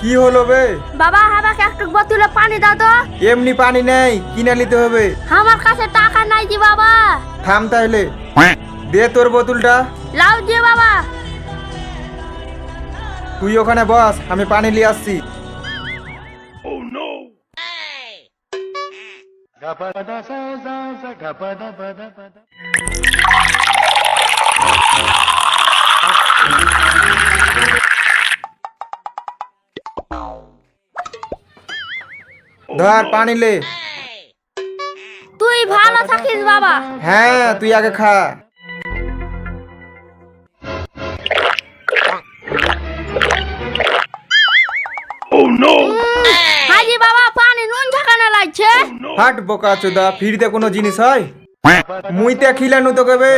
কি হলো বে? বাবা আমাকে একটু বোতলে পানি দাও তো। এমনি পানি নেই, কিনে নিতে হবে। আমার কাছে টাকা নাই জি বাবা। থাম তাহলে, দে তোর বোতলটা। লাও জি বাবা। তুই ওখানে বস, আমি পানি নিয়ে আসছি। ধর পানি লে। তুই ভালো থাকিস বাবা। হ্যাঁ, তুই আগে খা। হাজি বাবা পানি নুন ঝাঁকানো লাগছে। হাট বোকা চোদা, ফিরতে কোনো জিনিস হয়? মুইতে খিলানু তোকে বে।